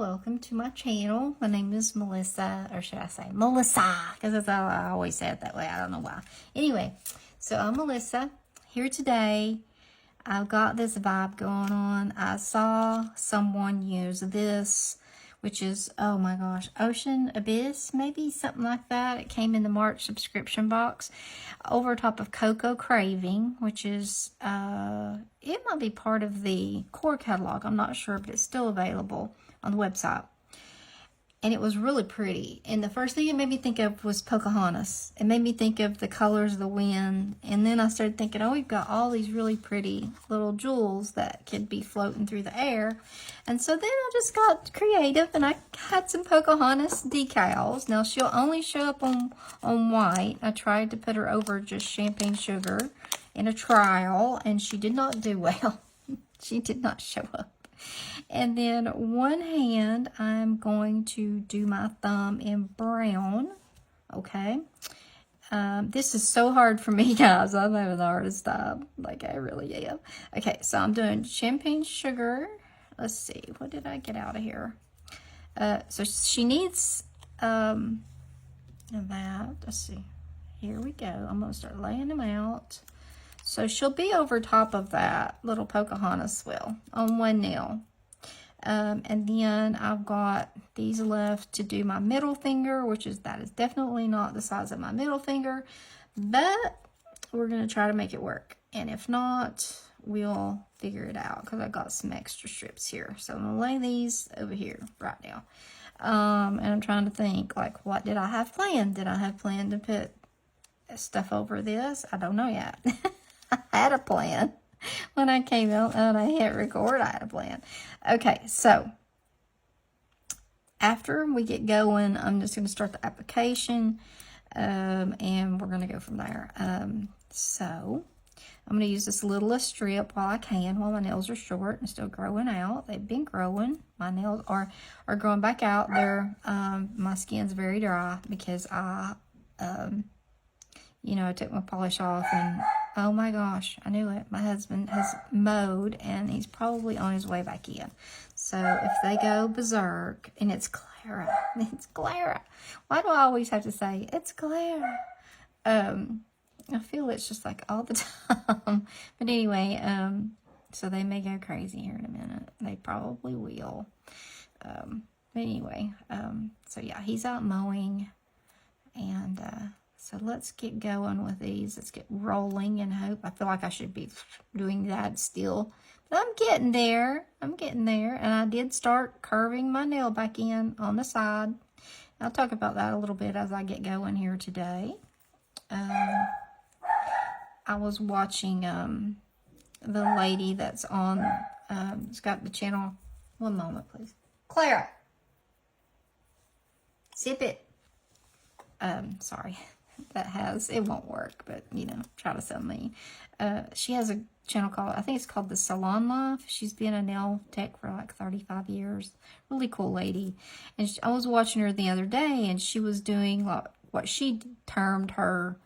welcome to my channel. My name is Melissa, or should I say Melissa, because that's how I always say it that way. I don't know why. Anyway, so I'm Melissa here today. I've got this vibe going on. I saw someone use this, which is, oh my gosh, Ocean Abyss, maybe something like that. It came in the March subscription box over top of Cocoa Craving, which is, it might be part of the core catalog. I'm not sure, but it's still available on the website. And it was really pretty. And the first thing it made me think of was Pocahontas. It made me think of the colors of the wind. And then I started thinking, oh, we've got all these really pretty little jewels that could be floating through the air. And so then I just got creative and I had some Pocahontas decals. Now she'll only show up on white. I tried to put her over just champagne sugar in a trial and she did not do well. She did not show up. And then one hand, I'm going to do my thumb in brown, okay? This is so hard for me, guys. I'm having the hardest time, like I really am. Okay, so I'm doing champagne sugar. Let's see, what did I get out of here? So she needs that. Let's see. Here we go. I'm going to start laying them out. So she'll be over top of that little Pocahontas will on one nail. And then I've got these left to do my middle finger, that is definitely not the size of my middle finger, but we're going to try to make it work. And if not, we'll figure it out because I got some extra strips here. So I'm going to lay these over here right now. And I'm trying to think, like, what did I have planned? Did I have planned to put stuff over this? I don't know yet. I had a plan. When I came out and I hit record, I had a plan. Okay, so after we get going, I'm just going to start the application, and we're going to go from there. So I'm going to use this littlest strip while I can, while my nails are short and still growing out. They've been growing. My nails are growing back out. They're my skin's very dry because I took my polish off and, oh my gosh, I knew it. My husband has mowed and he's probably on his way back in. So if they go berserk, and it's Clara. It's Clara. Why do I always have to say, it's Clara? I feel it's just like all the time. But anyway, so they may go crazy here in a minute. They probably will. But anyway, so yeah, he's out mowing and, so let's get going with these. Let's get rolling and hope. I feel like I should be doing that still. But I'm getting there. I'm getting there. And I did start curving my nail back in on the side. I'll talk about that a little bit as I get going here today. I was watching the lady that's on, it's got the channel. One moment, please. Clara. Sip it. Sorry. It won't work, but try to sell me. She has a channel called, I think it's called The Salon Life. She's been a nail tech for like 35 years. Really cool lady. And I was watching her the other day and she was doing like what she termed her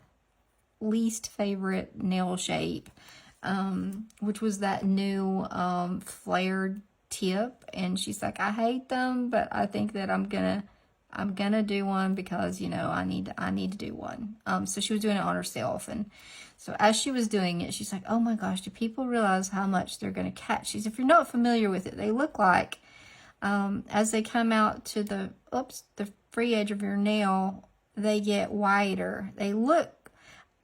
least favorite nail shape, which was that new flared tip. And she's like, I hate them, but I think that I'm gonna do one because I need to do one. So she was doing it on herself, and so as she was doing it, she's like, "Oh my gosh, do people realize how much they're gonna catch?" She's, if you're not familiar with it, they look like as they come out to the free edge of your nail, they get wider. They look,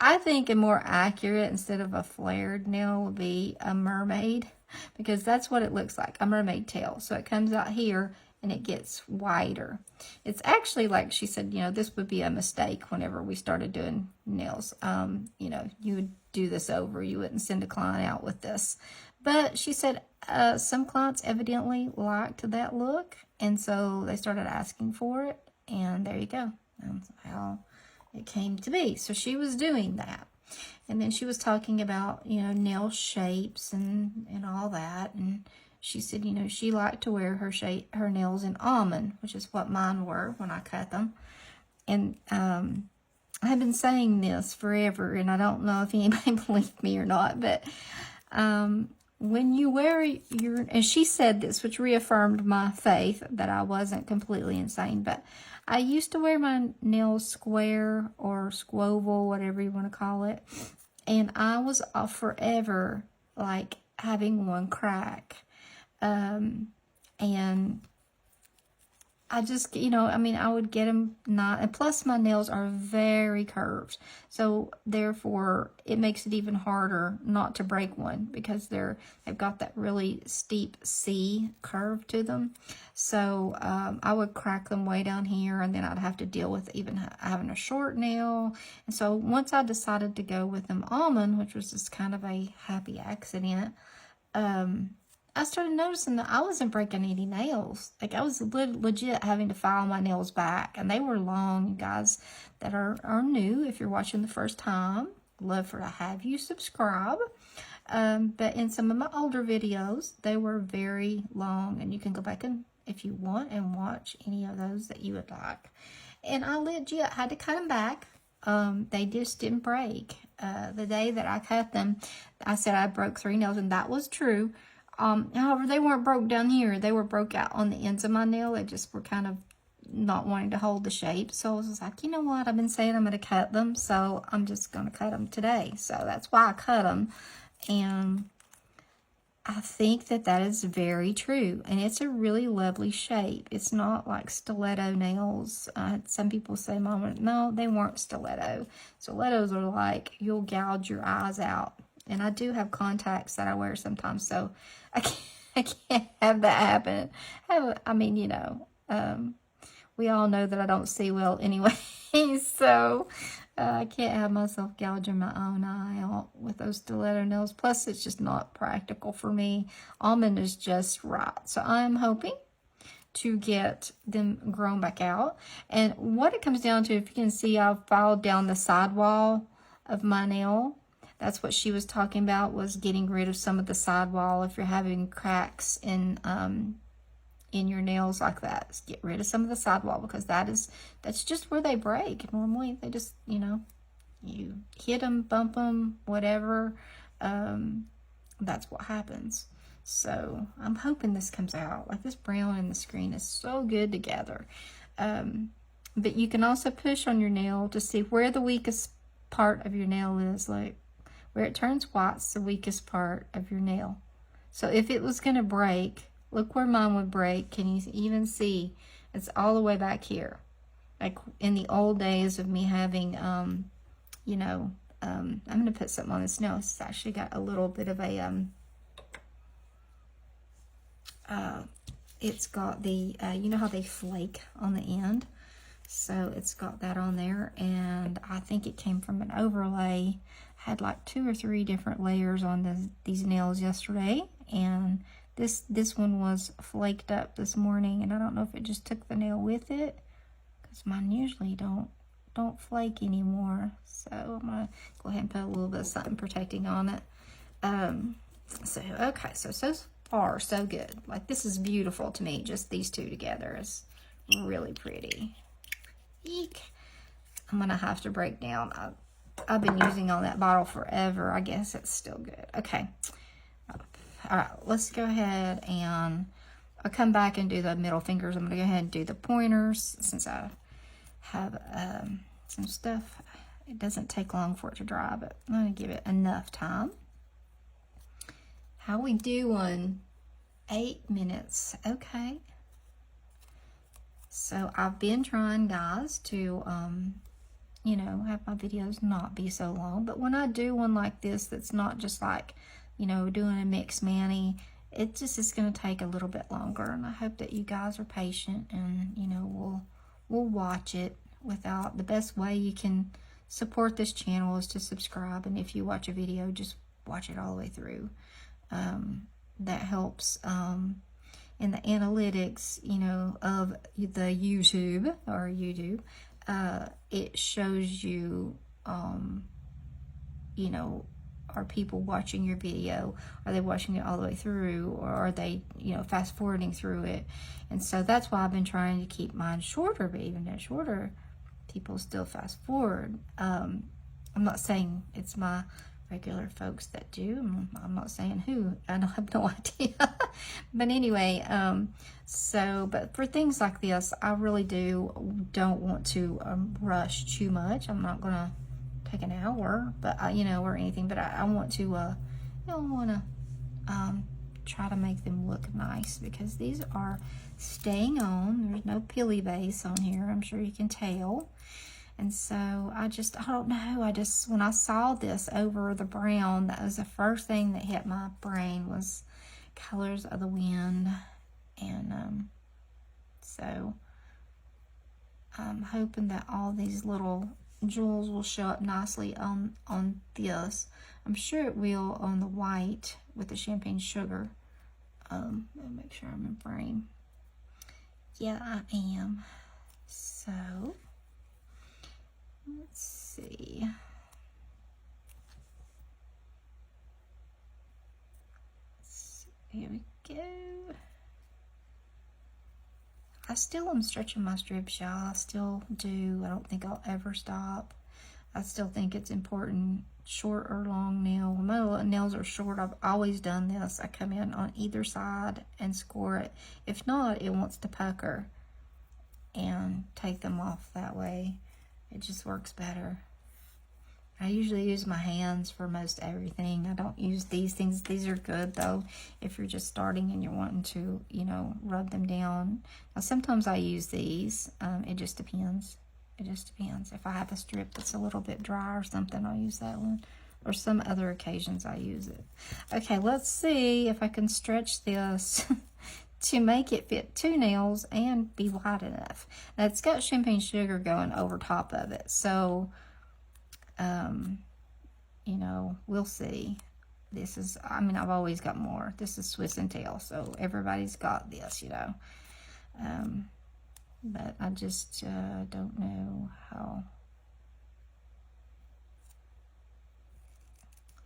I think, a more accurate instead of a flared nail would be a mermaid, because that's what it looks like, a mermaid tail. So it comes out here and it gets wider. It's actually, like she said, this would be a mistake whenever we started doing nails. You would do this over. You wouldn't send a client out with this. But she said some clients evidently liked that look, and so they started asking for it, and there you go. That's how it came to be. So she was doing that. And then she was talking about, nail shapes and all that, and she said, she liked to wear her nails in almond, which is what mine were when I cut them. And I've been saying this forever, and I don't know if anybody believes me or not, but when you wear your, and she said this, which reaffirmed my faith that I wasn't completely insane, but I used to wear my nails square or squoval, whatever you want to call it, and I was forever like having one crack. And I just, I mean, I would get them not, and plus my nails are very curved. So therefore it makes it even harder not to break one because they've got that really steep C curve to them. So I would crack them way down here, and then I'd have to deal with even having a short nail. And so once I decided to go with them almond, which was just kind of a happy accident, I started noticing that I wasn't breaking any nails. Like, I was legit having to file my nails back. And they were long, you guys that are new. If you're watching the first time, love to have you subscribe. But in some of my older videos, they were very long. And you can go back and, if you want, and watch any of those that you would like. And I legit had to cut them back. They just didn't break. The day that I cut them, I said I broke 3 nails, and that was true. However, they weren't broke down here. They were broke out on the ends of my nail. They just were kind of not wanting to hold the shape. So I was just like, you know what? I've been saying I'm going to cut them, so I'm just going to cut them today. So that's why I cut them. And I think that is very true. And it's a really lovely shape. It's not like stiletto nails. Some people say, Mama, no, they weren't stiletto. Stilettos are like, you'll gouge your eyes out. And I do have contacts that I wear sometimes, so I can't have that happen. We all know that I don't see well anyway, so I can't have myself gouging my own eye out with those stiletto nails. Plus, it's just not practical for me. Almond is just right. So I'm hoping to get them grown back out. And what it comes down to, if you can see, I've filed down the sidewall of my nail. That's what she was talking about, was getting rid of some of the sidewall. If you're having cracks in your nails like that, just get rid of some of the sidewall, because that's just where they break. Normally, they just, you hit them, bump them, whatever. That's what happens. So I'm hoping this comes out. Like, this brown and the screen is so good together. But you can also push on your nail to see where the weakest part of your nail is. Like, where it turns white's the weakest part of your nail. So if it was going to break, look where mine would break. Can you even see? It's all the way back here. Like in the old days of me having, I'm going to put something on this nail. It's actually got a little bit of a, it's got the, you know how they flake on the end? So it's got that on there, and I think it came from an overlay. Had like 2 or 3 different layers on these nails yesterday, and this one was flaked up this morning, and I don't know if it just took the nail with it, because mine usually don't flake anymore. So I'm gonna go ahead and put a little bit of something protecting on it. Okay, so far so good. Like, this is beautiful to me. Just these two together is really pretty. Eek. I'm gonna have to break down. I've been using on that bottle forever. I guess it's still good. Okay. All right, let's go ahead and I'll come back and do the middle fingers. I'm gonna go ahead and do the pointers since I have some stuff. It doesn't take long for it to dry, but I'm gonna give it enough time. How we doing? 8 minutes. Okay. So I've been trying, guys, to, have my videos not be so long. But when I do one like this, that's not just like, doing a mix mani, it just is going to take a little bit longer. And I hope that you guys are patient and, we'll watch it without. The best way you can support this channel is to subscribe. And if you watch a video, just watch it all the way through. That helps, in the analytics, of the YouTube, it shows you, are people watching your video? Are they watching it all the way through? Or are they, fast forwarding through it? And so that's why I've been trying to keep mine shorter, but even at shorter, people still fast forward. I'm not saying it's my regular folks that do. I'm not saying who, I don't have no idea. But anyway, but for things like this, I really don't want to rush too much. I'm not gonna take an hour, but or anything, but I want to try to make them look nice, because these are staying on. There's no pilly base on here, I'm sure you can tell. And so I don't know, when I saw this over the brown, that was the first thing that hit my brain, was Colors of the Wind. And so I'm hoping that all these little jewels will show up nicely on this. I'm sure it will on the white with the champagne sugar. Let me make sure I'm in frame. Yeah, I am. So let's see. Here we go. I still am stretching my strips, y'all. I still do. I don't think I'll ever stop. I still think it's important, short or long nail. When my nails are short, I've always done this. I come in on either side and score it. If not, it wants to pucker, and take them off that way. It just works better. I usually use my hands for most everything. I don't use these things. These are good though if you're just starting and you're wanting to, rub them down. Now sometimes I use these. It just depends. It just depends. If I have a strip that's a little bit dry or something, I'll use that one. Or some other occasions I use it. Okay, let's see if I can stretch this to make it fit 2 nails and be wide enough. Now it's got champagne sugar going over top of it, so we'll see. This is, I've always got more. This is Swiss and tail, so everybody's got this, but I just don't know how.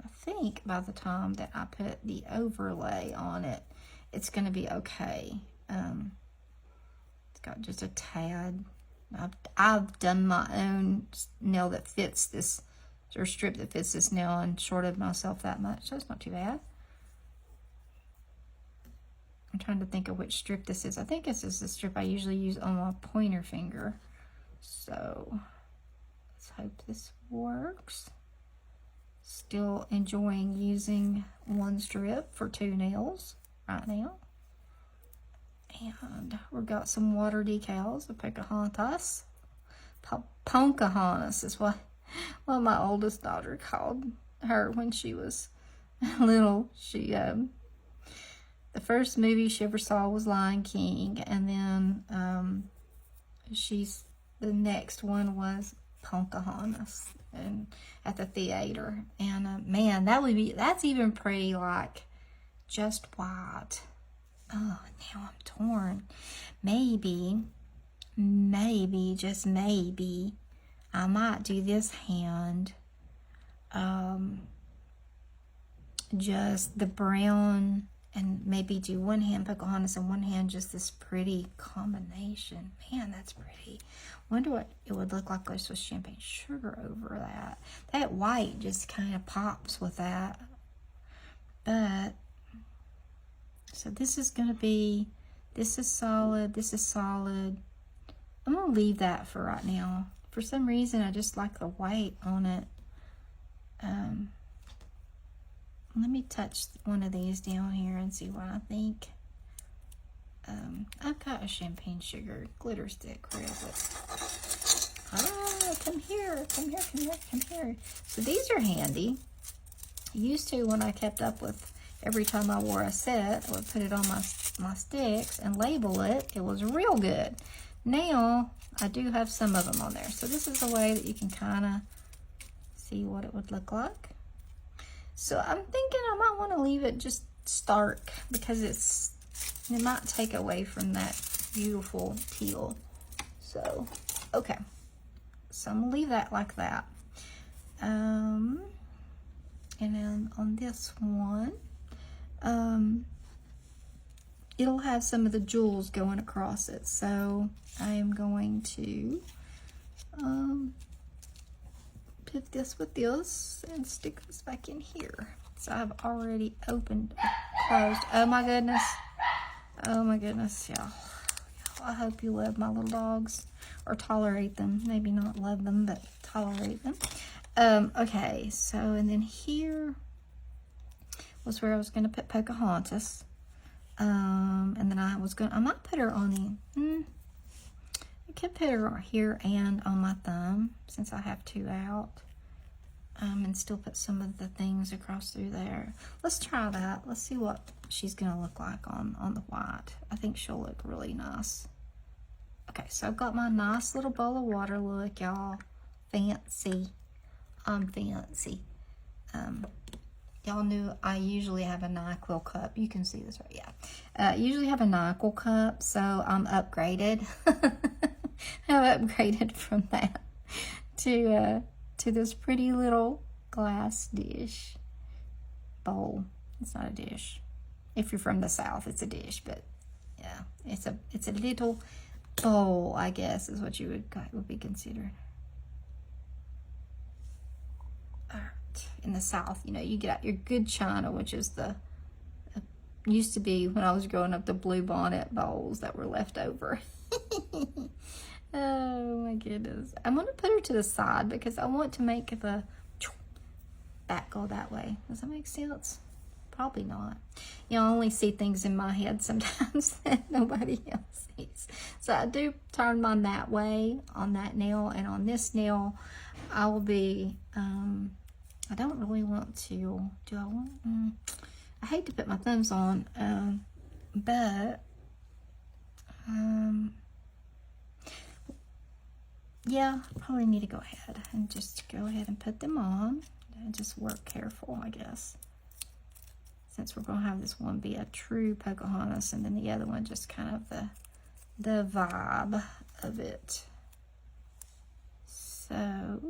I think by the time that I put the overlay on it, it's going to be okay. It's got just a tad. I've done my own nail that fits this, or strip that fits this nail, and shorted myself that much, so it's not too bad. I'm trying to think of which strip this is. I think this is the strip I usually use on my pointer finger. So let's hope this works. Still enjoying using one strip for 2 nails right now. And we've got some water decals of Pocahontas. Pocahontas is what my oldest daughter called her when she was little. She the first movie she ever saw was Lion King, and then the next one was Pocahontas, and at the theater. And man, that's even pretty, like just white. Oh, now I'm torn. Maybe, just maybe, I might do this hand, just the brown, and maybe do one hand Pocahontas and one hand just this pretty combination. Man, that's pretty. Wonder what it would look like with champagne sugar over that. That white just kind of pops with that. But, so this is going to be, this is solid, this is solid. I'm going to leave that for right now. For some reason, I just like the white on it. Let me touch one of these down here and see what I think. I've got a champagne sugar glitter stick. Where is it? Ah, come here, come here, come here, come here. So these are handy. Used to, when I kept up with every time I wore a set, I would put it on my sticks and label it. It was real good. Now, I do have some of them on there. So this is a way that you can kind of see what it would look like. So I'm thinking I might want to leave it just stark, because it might take away from that beautiful teal. So, okay. So I'm going to leave that like that. And then on this one, it'll have some of the jewels going across it. So I am going to put this with this and stick this back in here. So I've already opened, closed. Oh my goodness. Oh my goodness, y'all. I hope you love my little dogs, or tolerate them. Maybe not love them, but tolerate them. Okay, so, and then here was where I was going to put Pocahontas. And then I might put her on the, I could put her right here and on my thumb, since I have two out. And still put some of the things across through there. Let's try that. Let's see what she's gonna look like on the white. I think she'll look really nice. Okay, so I've got my nice little bowl of water. Look, y'all. Fancy. I'm fancy. Y'all knew I usually have a NyQuil cup. You can see this right, yeah. I usually have a NyQuil cup, so I'm upgraded. I've upgraded from that to this pretty little glass dish bowl. It's not a dish. If you're from the South, it's a dish, but yeah, it's a little bowl, I guess, is what you would be considered. All right. In the South, you know, you get out your good china, which is used to be, when I was growing up, the blue bonnet bowls that were left over. Oh my goodness. I'm going to put her to the side because I want to make the back go that way. Does that make sense? Probably not. You know, I only see things in my head sometimes that nobody else sees. So I do turn mine that way on that nail, and on this nail I will be, I don't really want to, do I want, I hate to put my thumbs on, but, yeah, probably need to go ahead and just go ahead and put them on and just work careful, I guess. Since we're going to have this one be a true Pocahontas and then the other one just kind of the vibe of it. So,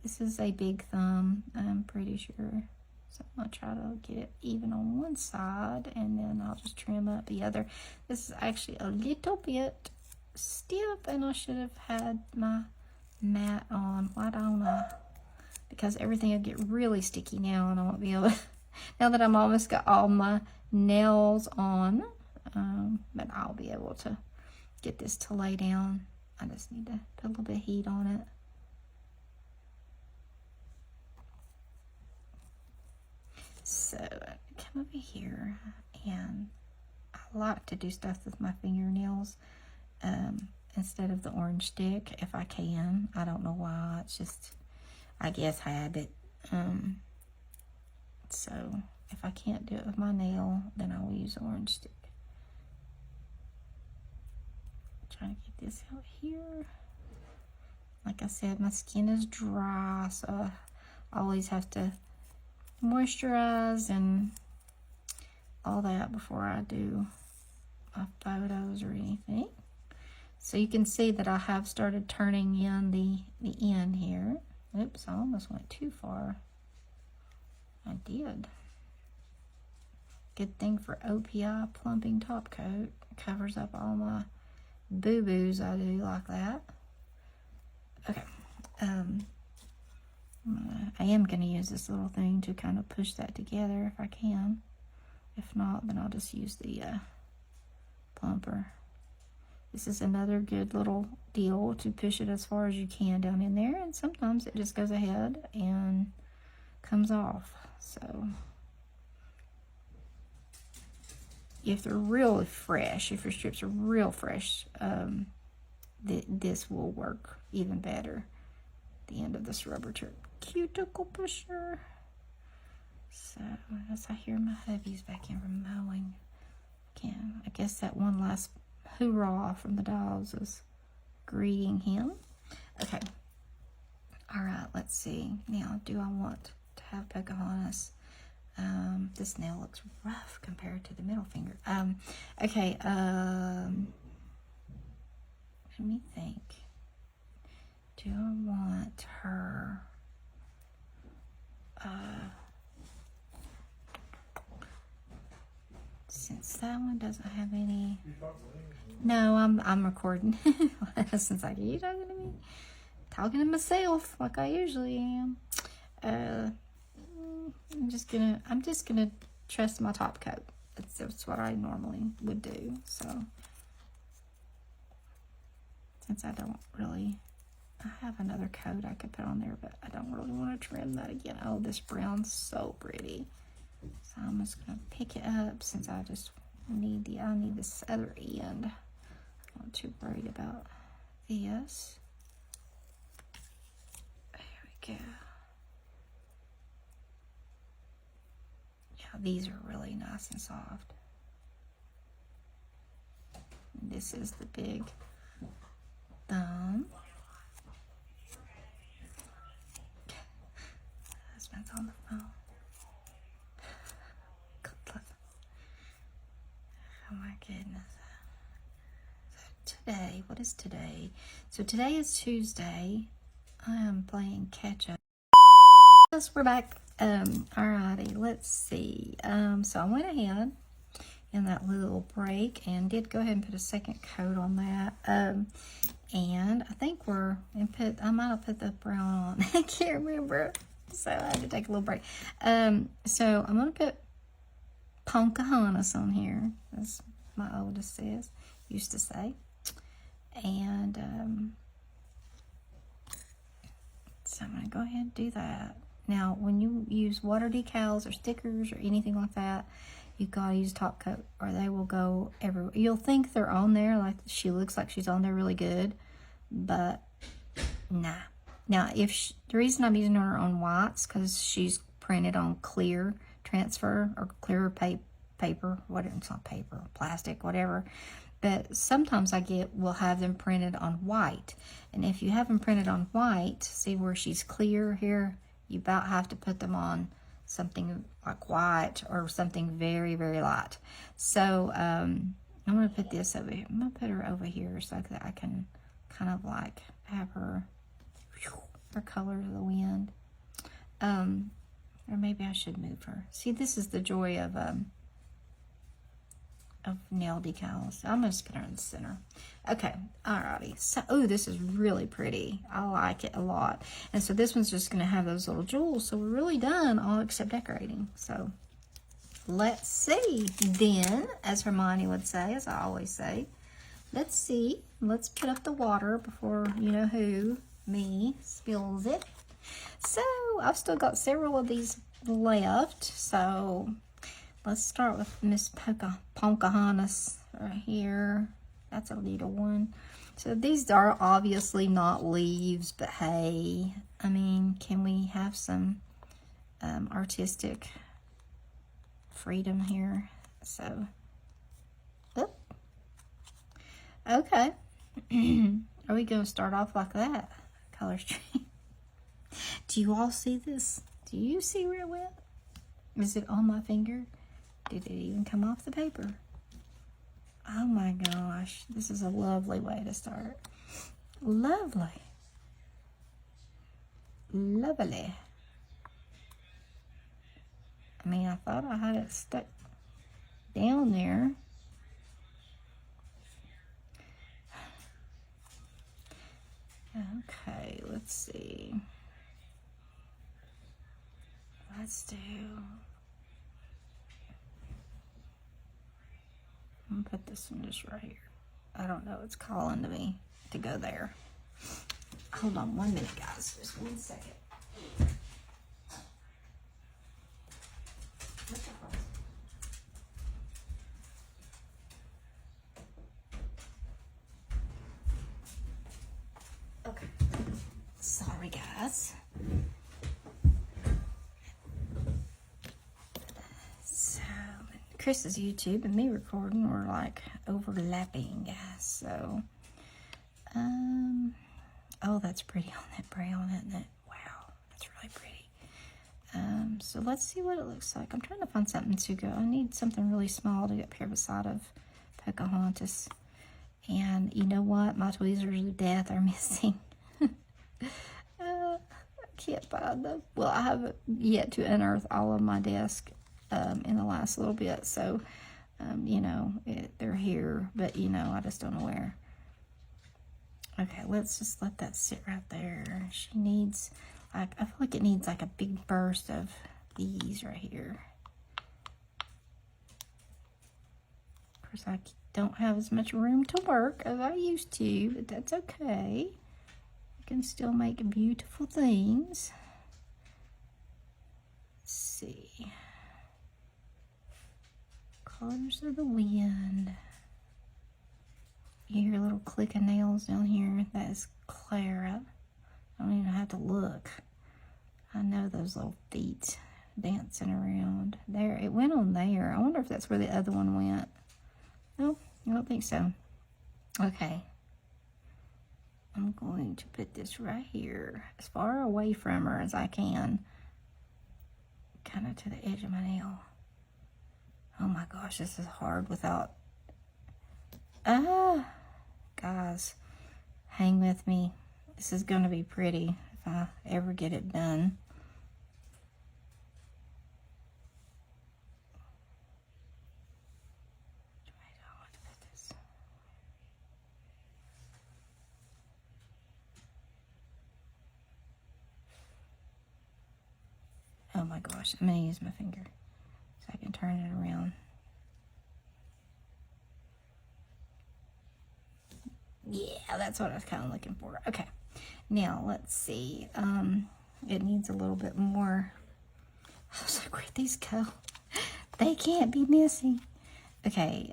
this is a big thumb, I'm pretty sure. So I'm going to try to get it even on one side, and then I'll just trim up the other. This is actually a little bit stiff, and I should have had my mat on. Why don't I? Because everything will get really sticky now, and I won't be able to, now that I'm almost got all my nails on, but I'll be able to get this to lay down. I just need to put a little bit of heat on it. So I come over here, and I like to do stuff with my fingernails instead of the orange stick if I can. I don't know why, it's just, I guess, habit. So if I can't do it with my nail, then I will use the orange stick. Trying to get this out here. Like I said, my skin is dry, so I always have to moisturize and all that before I do my photos or anything. So you can see that I have started turning in the end here. Oops, I almost went too far. I did. Good thing for OPI plumping top coat. It covers up all my boo-boos I do like that. Okay. I am going to use this little thing to kind of push that together if I can. If not, then I'll just use the plumper. This is another good little deal to push it as far as you can down in there, and sometimes it just goes ahead and comes off. So if they're really fresh, if your strips are real fresh, this will work even better. The end of this rubber cuticle pusher. So as I hear my hubby's back in from mowing, I guess that one last hoorah from the dogs is greeting him. Okay. All right, let's see. Now, do I want to have Pocahontas? This nail looks rough compared to the middle finger. Okay, let me think. Do I want her, since that one doesn't have any, no, I'm recording. Since are you talking to me? talking to myself like I usually am. I'm just gonna trust my top coat. That's what I normally would do. So since I don't really, I have another coat I could put on there, but I don't really want to trim that again. Oh, this brown's so pretty. So I'm just gonna pick it up since I just need I need this other end. I'm not too worried about this. There we go. Yeah, these are really nice and soft. This is the big thumb. Husband's on the phone. Oh my goodness. So today, what is today? So today is Tuesday. I am playing catch up. Yes, we're back. Alrighty, let's see. So I went ahead in that little break and did go ahead and put a second coat on that. And I think I might have put the brown on. I can't remember. So I had to take a little break. So I'm gonna put Pocahontas on here, as my oldest used to say. And so I'm going to go ahead and do that. Now, when you use water decals or stickers or anything like that, you got to use top coat or they will go everywhere. You'll think they're on there, like she looks like she's on there really good, but nah. Now, the reason I'm using her on whites because she's printed on clear transfer or clear paper, whatever, it's not paper, plastic, whatever. But sometimes we'll have them printed on white. And if you have them printed on white, see where she's clear here, you about have to put them on something like white or something very, very light. So I'm going to put this over here. I'm going to put her over here so that I can kind of like have her color of the wind. Or maybe I should move her. See, this is the joy of nail decals. I'm just gonna in the center. Okay, alrighty. So, oh, this is really pretty. I like it a lot. And so this one's just gonna have those little jewels. So we're really done, all except decorating. So let's see. Then, as Hermione would say, as I always say, let's see. Let's put up the water before you know who, me, spills it. So I've still got several of these left. So let's start with Miss Pocahontas right here. That's a little one. So these are obviously not leaves, but hey, I mean, can we have some artistic freedom here? So, oh, okay. Are we going to start off like that? Color stream. Do you all see this? Do you see real well? Is it on my finger? Did it even come off the paper? Oh my gosh. This is a lovely way to start. Lovely. Lovely. I mean, I thought I had it stuck down there. Okay, let's see. Let's do... I'm going to put this one just right here. I don't know, it's calling to me to go there. Hold on 1 minute, guys. Just 1 second. Okay. Sorry, guys. Chris's YouTube and me recording were like overlapping, guys. So, oh, that's pretty on that brown, isn't it? Wow, that's really pretty. So let's see what it looks like. I'm trying to find something to go. I need something really small to get up here beside of Pocahontas. And you know what? My tweezers of death are missing. I can't find them. Well, I haven't yet to unearth all of my desk in the last little bit, so you know, they're here, but you know, I just don't know where. Okay, let's just let that sit right there. She needs, like, I feel like it needs like a big burst of these right here. Of course, I don't have as much room to work as I used to, but that's okay. I can still make beautiful things. Let's see. Colors of the Wind. You hear a little click of nails down here. That is Clara. I don't even have to look. I know those little feet dancing around. There, it went on there. I wonder if that's where the other one went. Nope, I don't think so. Okay. I'm going to put this right here, as far away from her as I can. Kind of to the edge of my nail. Oh my gosh, this is hard without... Guys, hang with me. This is going to be pretty if I ever get it done. Oh my gosh, I'm going to use my finger so I can turn it around. Yeah, that's what I was kind of looking for. Okay, now let's see. It needs a little bit more. I was like, where'd these go? They can't be missing. Okay,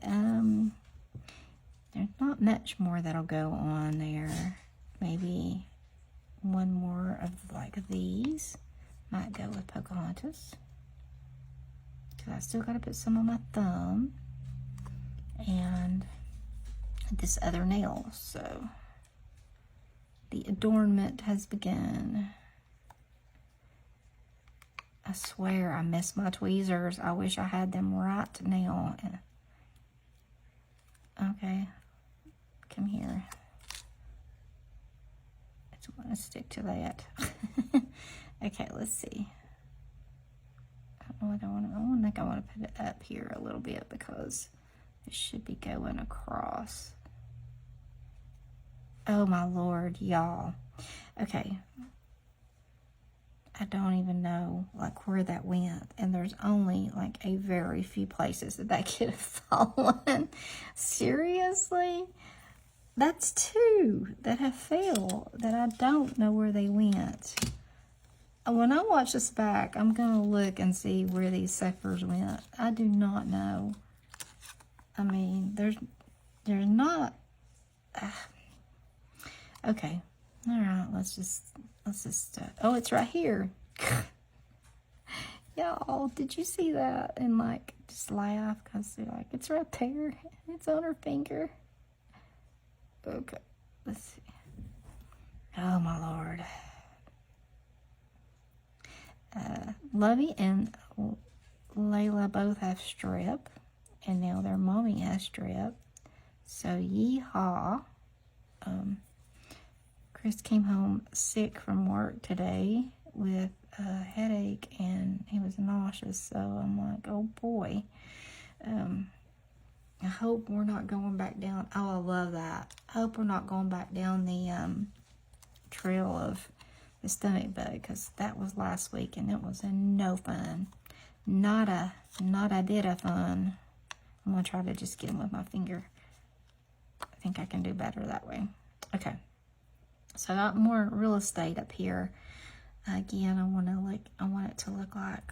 there's not much more that'll go on there. Maybe one more of like these. Might go with Pocahontas. Because I still got to put some on my thumb. And this other nail. So the adornment has begun. I swear I miss my tweezers. I wish I had them right now. Okay, come here. I just want to stick to that. Okay, let's see. I think I want to put it up here a little bit because it should be going across. Oh my Lord, y'all. Okay. I don't even know like where that went, and there's only like a very few places that could have fallen. Seriously? That's two that have failed that I don't know where they went. When I watch this back, I'm gonna look and see where these suckers went. I do not know. I mean, there's not. Okay, all right. Let's just. Oh, it's right here. Y'all, did you see that? And like, just laugh because they're like, it's right there. It's on her finger. Okay, let's see. Oh my Lord. Lovey and Layla both have strep, and now their mommy has strep. So yeehaw. Chris came home sick from work today with a headache, and he was nauseous. So I'm like, oh boy. I hope we're not going back down. Oh, I love that. I hope we're not going back down the trail of the stomach bug, because that was last week and it was no fun. Not a bit of fun. I'm gonna try to just get him with my finger. I think I can do better that way. Okay, so I got more real estate up here. Again, I want it to look like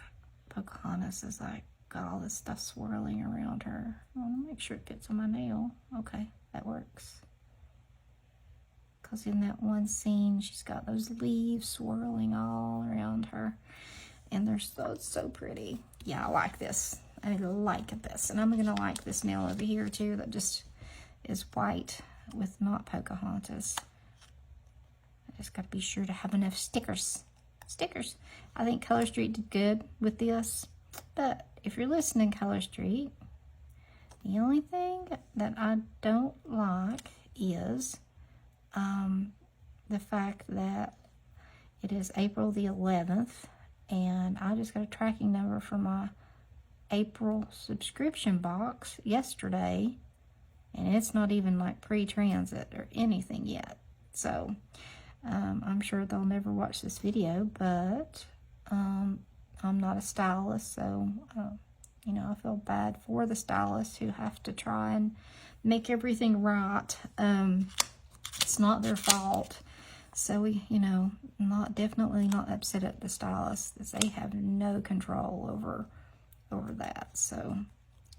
Pocahontas is like got all this stuff swirling around her. I want to make sure it gets on my nail. Okay, that works. Because in that one scene, she's got those leaves swirling all around her. And they're so pretty. Yeah, I like this. I like this. And I'm going to like this nail over here, too, that just is white with not Pocahontas. I just got to be sure to have enough stickers. Stickers. I think Color Street did good with this. But if you're listening, Color Street, the only thing that I don't like is the fact that it is April the 11th, and I just got a tracking number for my April subscription box yesterday, and it's not even like pre-transit or anything yet. So I'm sure they'll never watch this video, but I'm not a stylist, so you know, I feel bad for the stylists who have to try and make everything right. It's not their fault. So we, you know, definitely not upset at the stylists, as they have no control over that. So,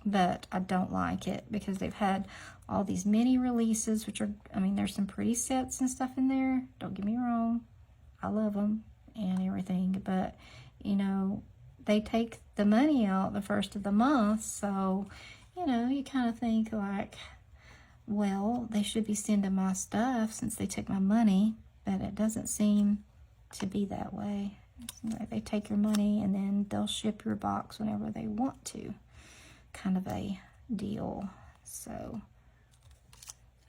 but I don't like it because they've had all these mini releases, which are, I mean, there's some pretty sets and stuff in there. Don't get me wrong, I love them and everything, but you know, they take the money out the first of the month, so you know, you kind of think like, well, they should be sending my stuff since they took my money. But it doesn't seem to be that way. Like they take your money and then they'll ship your box whenever they want to. Kind of a deal. So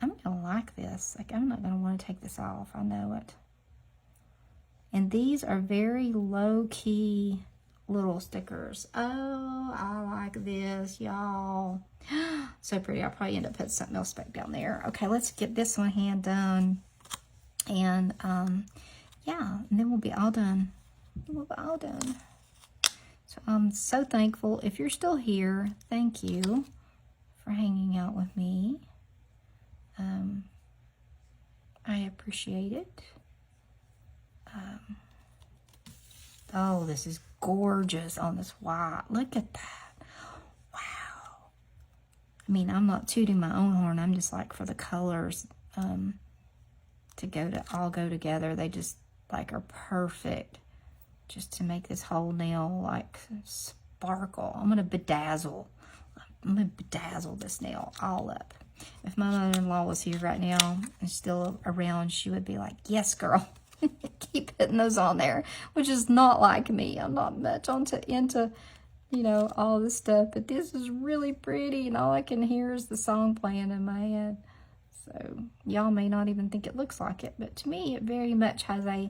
I'm gonna like this. Like, I'm not gonna want to take this off. I know it. And these are very low-key little stickers. Oh, I like this, y'all. So pretty. I'll probably end up putting something else back down there. Okay, let's get this one hand done. And yeah, and then we'll be all done. We'll be all done. So I'm so thankful. If you're still here, thank you for hanging out with me. I appreciate it. Oh, this is gorgeous on this white. Look at that. Wow. I mean, I'm not tooting my own horn. I'm just like, for the colors to all go together, they just like are perfect just to make this whole nail like sparkle. I'm gonna bedazzle this nail all up. If my mother-in-law was here right now and still around, she would be like, yes girl, keep putting those on there, which is not like me. I'm not much into you know, all this stuff, but this is really pretty, and all I can hear is the song playing in my head. So y'all may not even think it looks like it, but to me it very much has a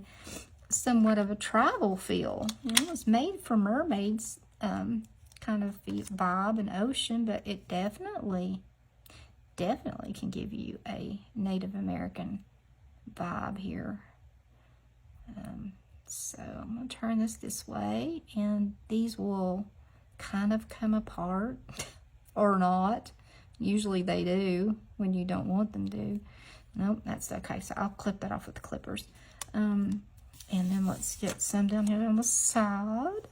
somewhat of a travel feel. You know, it's made for mermaids kind of vibe and ocean, but it definitely can give you a Native American vibe here. So I'm going to turn this way, and these will kind of come apart or not. Usually they do when you don't want them to. Nope, that's okay. So I'll clip that off with the clippers. And then let's get some down here on the side.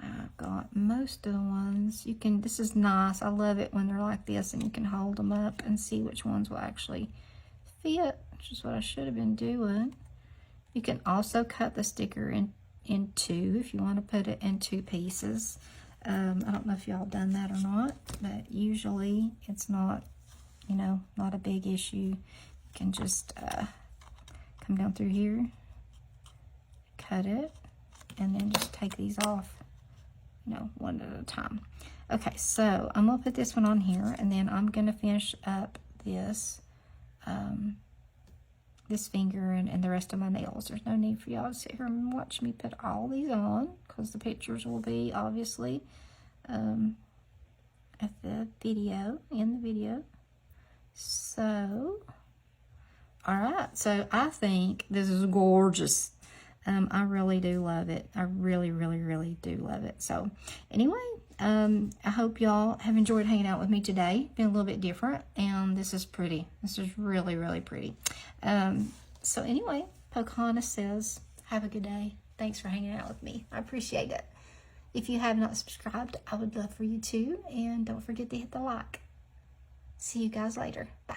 I've got most of the ones. This is nice. I love it when they're like this and you can hold them up and see which ones will actually fit, which is what I should have been doing. You can also cut the sticker in two if you want to put it in two pieces. I don't know if y'all done that or not, but usually it's not, you know, not a big issue. You can just come down through here, cut it, and then just take these off, you know, one at a time. Okay, so I'm gonna put this one on here, and then I'm gonna finish up this this finger and the rest of my nails. There's no need for y'all to sit here and watch me put all these on, because the pictures will be obviously at the video, in the video. So, all right, so I think this is gorgeous. I really do love it. I really, really, really do love it. So anyway, I hope y'all have enjoyed hanging out with me today. Been a little bit different, and this is pretty. This is really, really pretty. So anyway, Pocahontas says, have a good day. Thanks for hanging out with me. I appreciate it. If you have not subscribed, I would love for you to, and don't forget to hit the like. See you guys later. Bye.